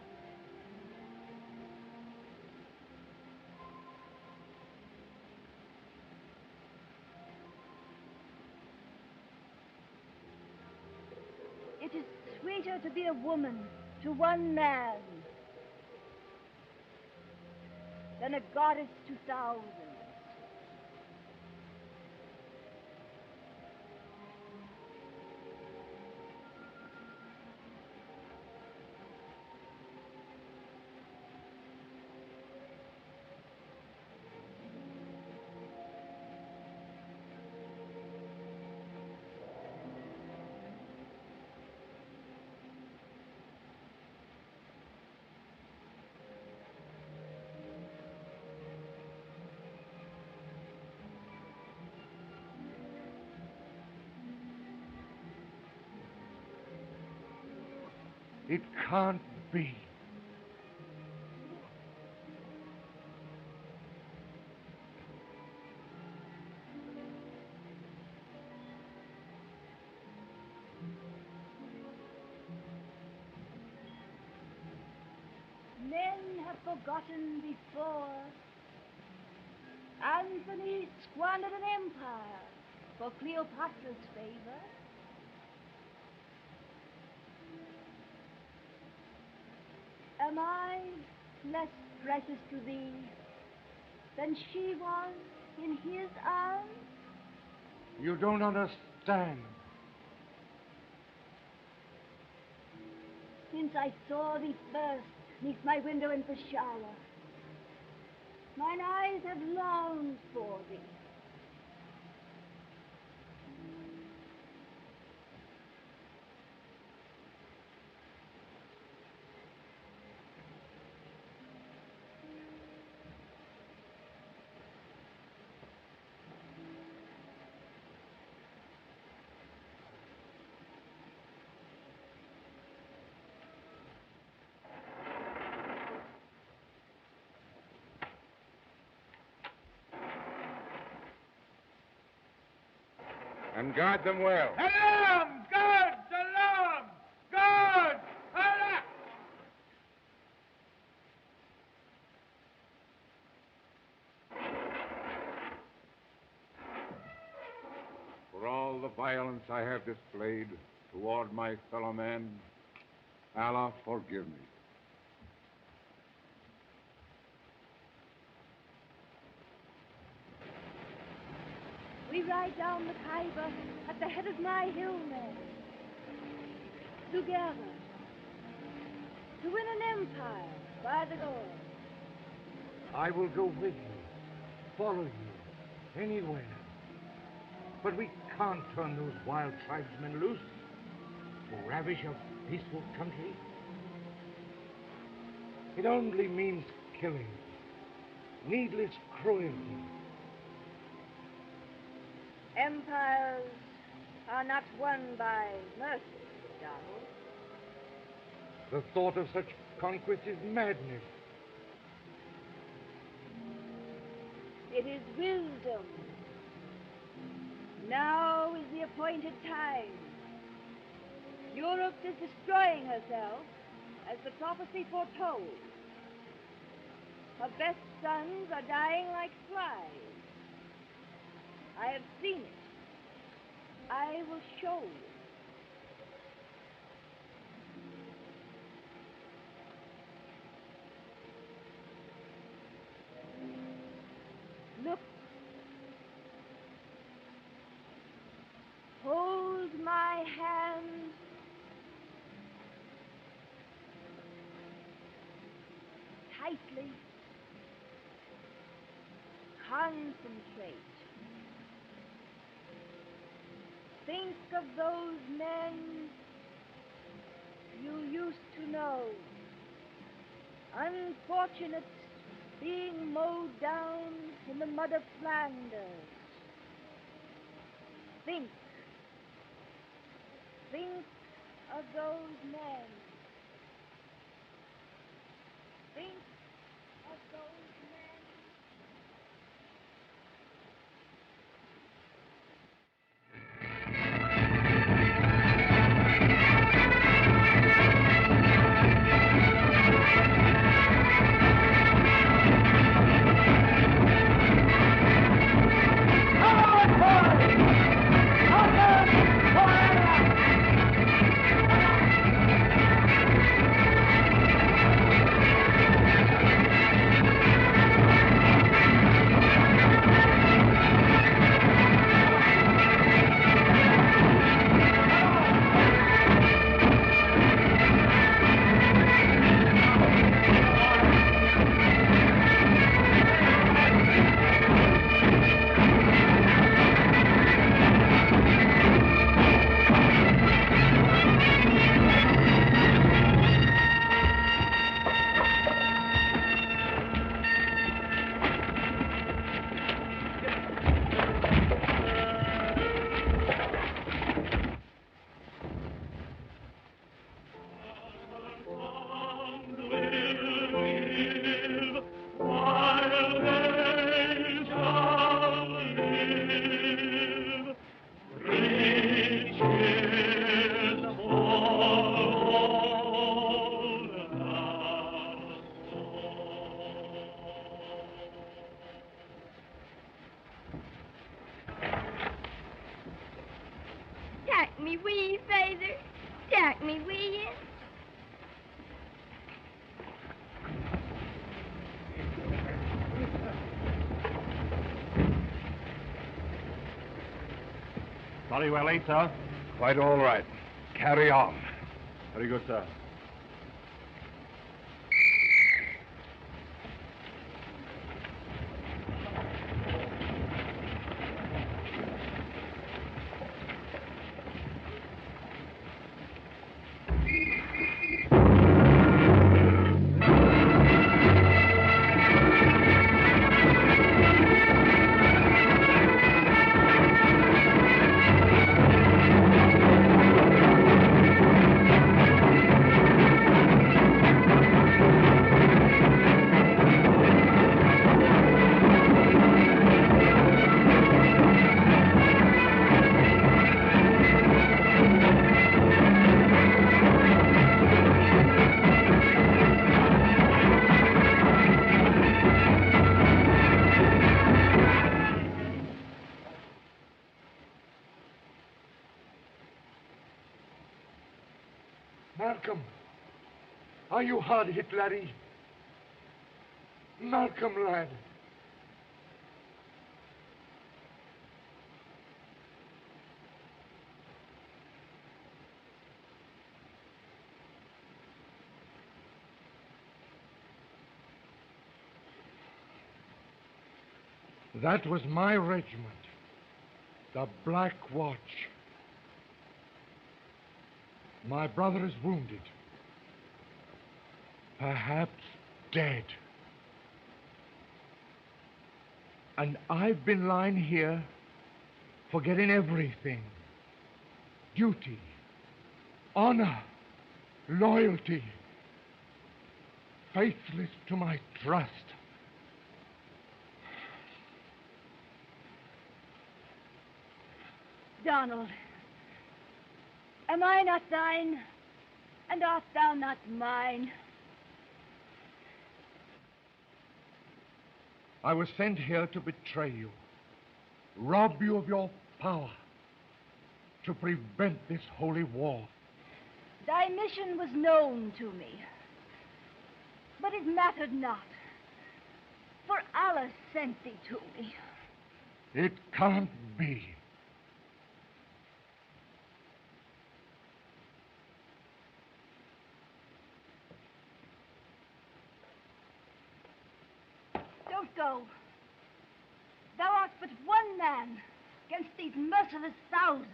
It is sweeter to be a woman to one man than a goddess to thousands. It can't be. Men have forgotten before. Anthony squandered an empire for Cleopatra's favor. Am I less precious to thee than she was in his arms? You don't understand. Since I saw thee first neath my window in Peshawar, mine eyes have longed for thee. And guard them well. Alarm! Guards! Alarm! Guards! Alarm! For all the violence I have displayed toward my fellow man, Allah forgive me. We ride down the Khyber at the head of my hill men. Together. To win an empire by the Lord. I will go with you, follow you, anywhere. But we can't turn those wild tribesmen loose to ravish a peaceful country. It only means killing, needless cruelty. Empires are not won by mercy, Donald. The thought of such conquest is madness. It is wisdom. Now is the appointed time. Europe is destroying herself, as the prophecy foretold. Her best sons are dying like flies. I have seen it. I will show you. Look. Hold my hand. Tightly. Concentrate. Think of those men you used to know. Unfortunates being mowed down in the mud of Flanders. Think. Think of those men. Think of those men. Take me, will you, Father? Take me, will you? Sorry we're late, sir. Quite all right. Carry on. Very good, sir. Malcolm, are you hard hit, laddie? Malcolm, lad. That was my regiment, the Black Watch. My brother is wounded, perhaps dead. And I've been lying here, forgetting everything. Duty, honor, loyalty, faithless to my trust. Donald, am I not thine, and art thou not mine? I was sent here to betray you, rob you of your power, to prevent this holy war. Thy mission was known to me, but it mattered not, for Allah sent thee to me. It can't be. Don't go. Thou art but one man against these merciless thousands.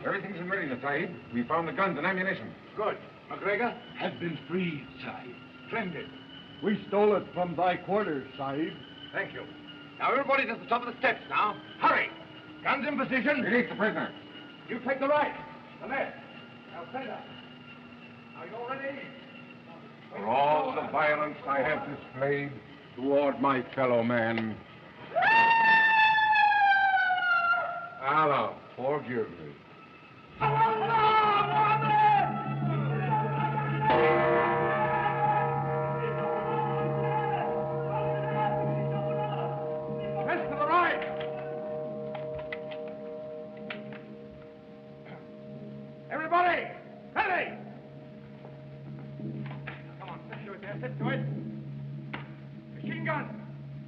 Everything's in readiness, Sahib. We found the guns and ammunition. Good. McGregor? Has been freed, Sahib. Splendid. We stole it from thy quarters, Sahib. Thank you. Now, everybody to the top of the steps now. Hurry! Guns in position. Release the prisoner. You take the right, the left. Now, center. Now, you're ready. For all the violence I have displayed toward my fellow man, Allah forgive me. Press to the right. Everybody, ready. Come on, let's do it there. Let's do it. Machine gun.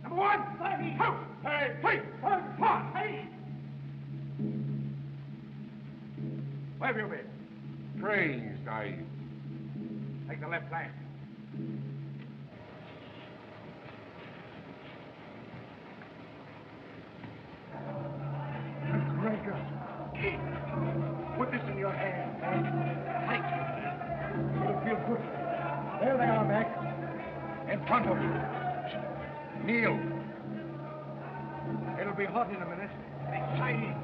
Number one. Two. Three. Four. Where have you been? Praying, Sahib. Take the left flank. McGregor, put this in your hand, Mac. Thank you. It'll feel good. There they are, Mac. In front of you. Kneel. It'll be hot in a minute. Exciting.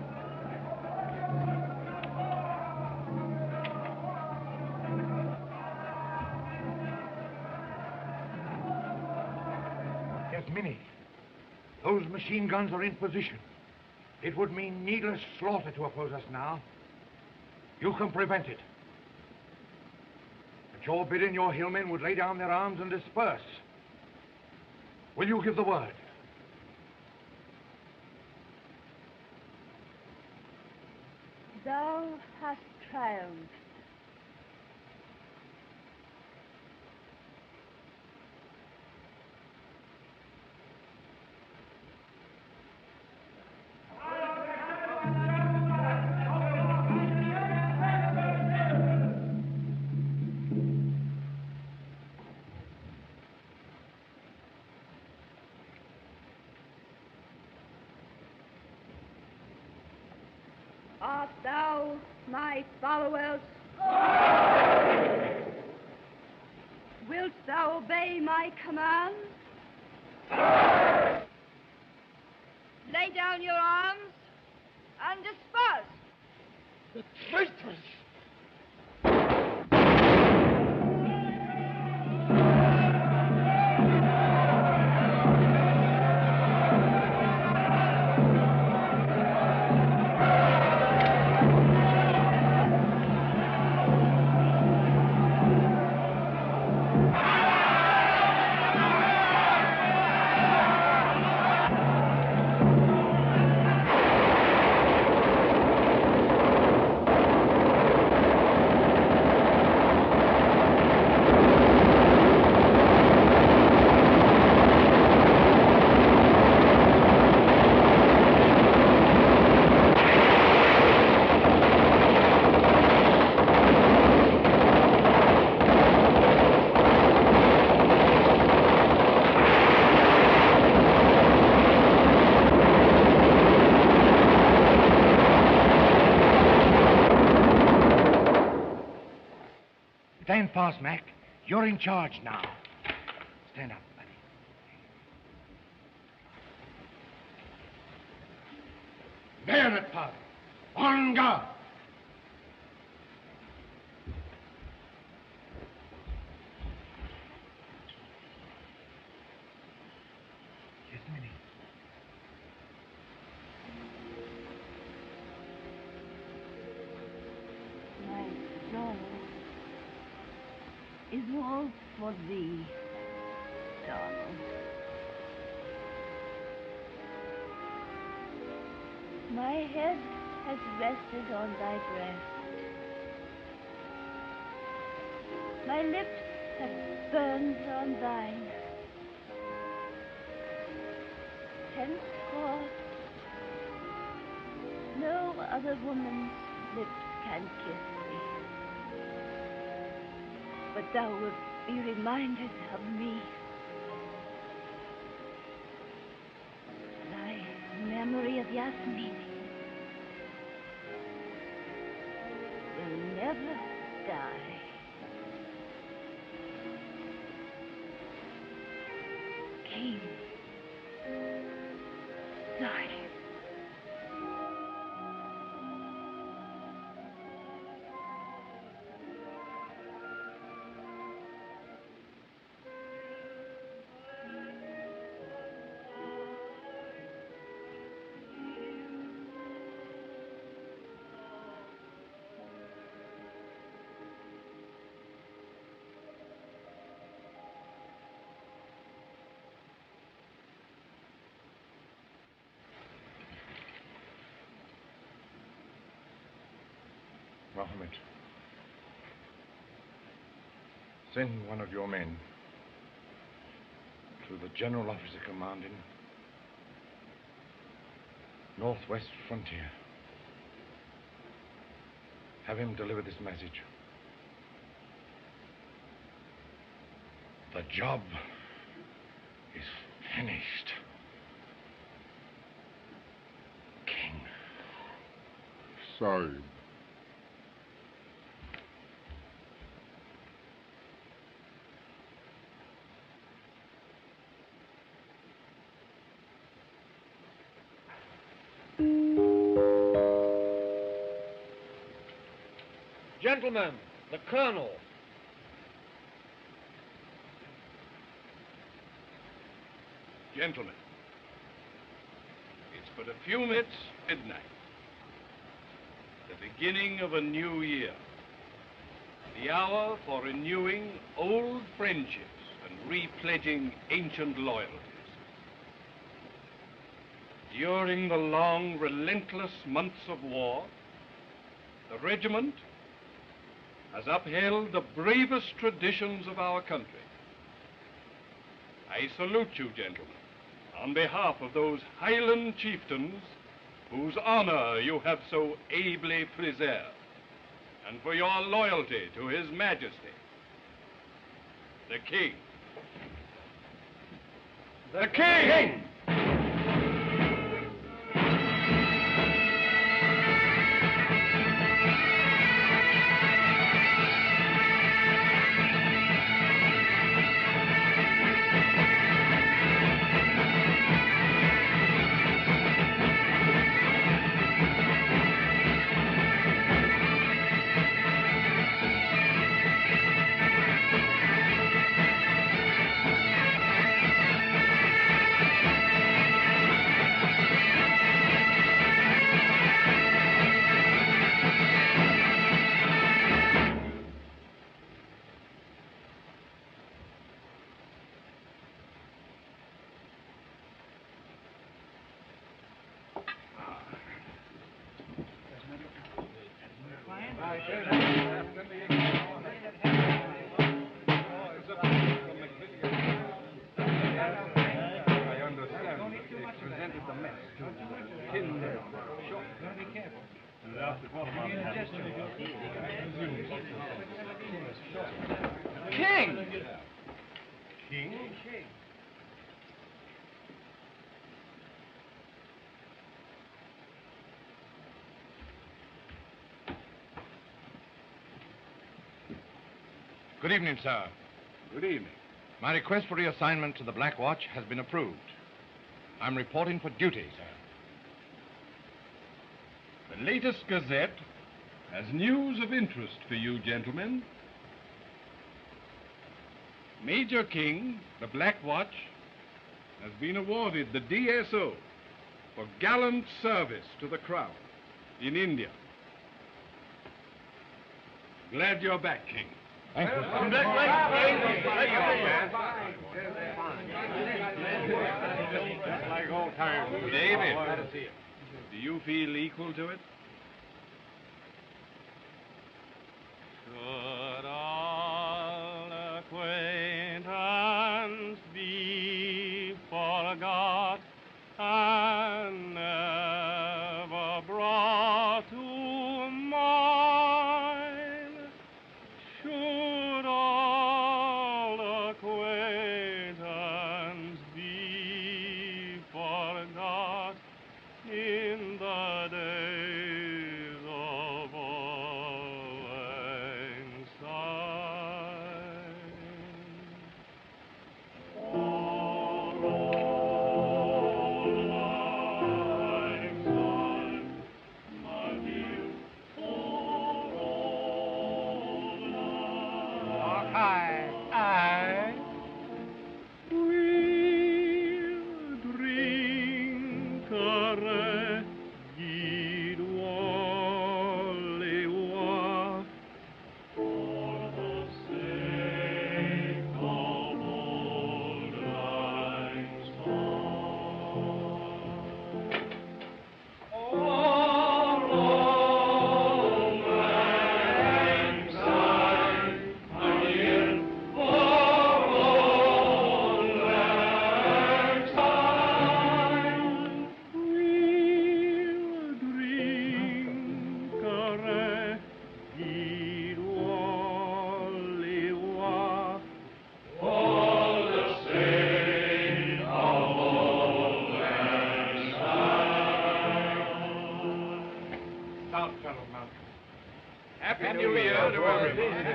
Minnie, those machine guns are in position. It would mean needless slaughter to oppose us now. You can prevent it. At your bidding, your hillmen would lay down their arms and disperse. Will you give the word? Thou hast triumphed. Art thou my followers? Wilt thou obey my commands? Lay down your arms and disperse. The traitors! Stand fast, Mac. You're in charge now. Stand up, buddy. Bayonet, father. On guard. Yes, Minnie. My soul is all for thee, Donald. My head has rested on thy breast. My lips have burned on thine. Henceforth, no other woman's lips can kiss thee. But thou wilt be reminded of me. Thy memory of Yasmin will never die. King, sorry. Mohammed, send one of your men to the general officer commanding Northwest Frontier. Have him deliver this message. The job is finished. King. Sorry. Gentlemen, the Colonel. Gentlemen, it's but a few minutes midnight. The beginning of a new year. The hour for renewing old friendships and repledging ancient loyalties. During the long, relentless months of war, the regiment has upheld the bravest traditions of our country. I salute you, gentlemen, on behalf of those Highland chieftains whose honor you have so ably preserved, and for your loyalty to His Majesty, the King. The King! King! King? Good evening, sir. Good evening. My request for reassignment to the Black Watch has been approved. I'm reporting for duty, sir. The latest Gazette has news of interest for you, gentlemen. Major King, the Black Watch, has been awarded the DSO for gallant service to the Crown in India. Glad you're back, King. Thank you. Just like old times. David, do you feel equal to it? Should all acquaintance be forgot and never brought to mind? Should all acquaintance be forgot in the days of old lang syne? For old lang syne, my dear, for old lang Aye. we'll drink a reggae wally-wa for the sake of old lang syne. For old lang syne, my dear, for old lang syne, we'll drink a reggae wally-wa for the sake of old lang syne. Stop, gentlemen. Happy New Year to everyone.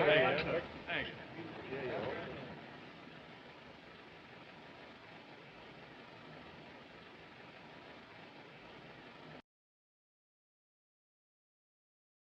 Thank you.